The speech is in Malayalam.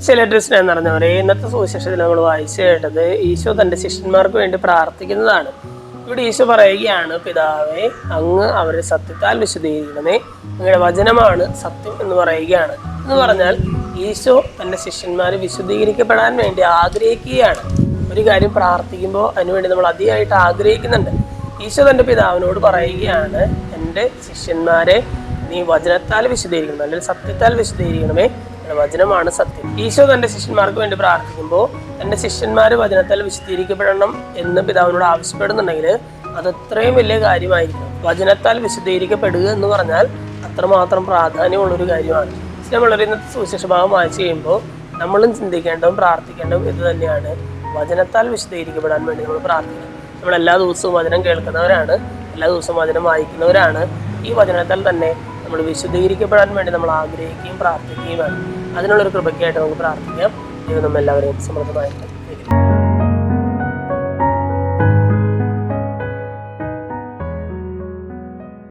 ചില സ്നേഹം നിറഞ്ഞവരെ, ഇന്നത്തെ സുവിശേഷത്തിൽ നമ്മൾ വായിച്ചു കേട്ടത് ഈശോ തൻ്റെ ശിഷ്യന്മാർക്ക് വേണ്ടി പ്രാർത്ഥിക്കുന്നതാണ്. ഇവിടെ ഈശോ പറയുകയാണ്, പിതാവേ, അങ്ങ് അവരെ സത്യത്താൽ വിശദീകരിക്കണമേ, അങ്ങയുടെ വചനമാണ് സത്യം എന്ന് പറയുകയാണ്. എന്ന് പറഞ്ഞാൽ ഈശോ തൻ്റെ ശിഷ്യന്മാർ വിശുദ്ധീകരിക്കപ്പെടാൻ വേണ്ടി ആഗ്രഹിക്കുകയാണ്. ഒരു കാര്യം പ്രാർത്ഥിക്കുമ്പോൾ അതിനുവേണ്ടി നമ്മൾ അതിയായിട്ട് ആഗ്രഹിക്കുന്നുണ്ട്. ഈശോ തൻ്റെ പിതാവിനോട് പറയുകയാണ്, എൻ്റെ ശിഷ്യന്മാരെ നീ വചനത്താൽ വിശദീകരിക്കണം, അല്ലെങ്കിൽ സത്യത്താൽ വിശദീകരിക്കണമേ, വചനമാണ് സത്യം. ഈശോ തൻ്റെ ശിഷ്യന്മാർക്ക് വേണ്ടി പ്രാർത്ഥിക്കുമ്പോൾ തൻ്റെ ശിഷ്യന്മാർ വചനത്താൽ വിശദീകരിക്കപ്പെടണം എന്ന് പിതാവിനോട് ആവശ്യപ്പെടുന്നുണ്ടെങ്കിൽ അത് അത്രയും വലിയ കാര്യമായിരിക്കും. വചനത്താൽ വിശദീകരിക്കപ്പെടുക എന്ന് പറഞ്ഞാൽ അത്രമാത്രം പ്രാധാന്യമുള്ളൊരു കാര്യമാണ്. നമ്മളുടെ ഇന്നത്തെ സുവിശേഷ ഭാഗം വായിച്ചു കഴിയുമ്പോൾ നമ്മളും ചിന്തിക്കേണ്ടതും പ്രാർത്ഥിക്കേണ്ടതും ഇത് തന്നെയാണ്. വചനത്താൽ വിശദീകരിക്കപ്പെടാൻ വേണ്ടി നമ്മൾ പ്രാർത്ഥിക്കണം. നമ്മൾ എല്ലാ ദിവസവും വചനം കേൾക്കുന്നവരാണ്, എല്ലാ ദിവസവും വചനം വായിക്കുന്നവരാണ്. ഈ വചനത്താൽ തന്നെ നമ്മൾ വിശുദ്ധീകരിക്കപ്പെടാൻ വേണ്ടി നമ്മൾ ആഗ്രഹിക്കുകയും പ്രാർത്ഥിക്കുകയും വേണം. അതിനുള്ളൊരു കൃപയ്ക്കായിട്ട് നമുക്ക് പ്രാർത്ഥിക്കാം. ദൈവം നമ്മെല്ലാവരെയും സമൃദ്ധമായിട്ട്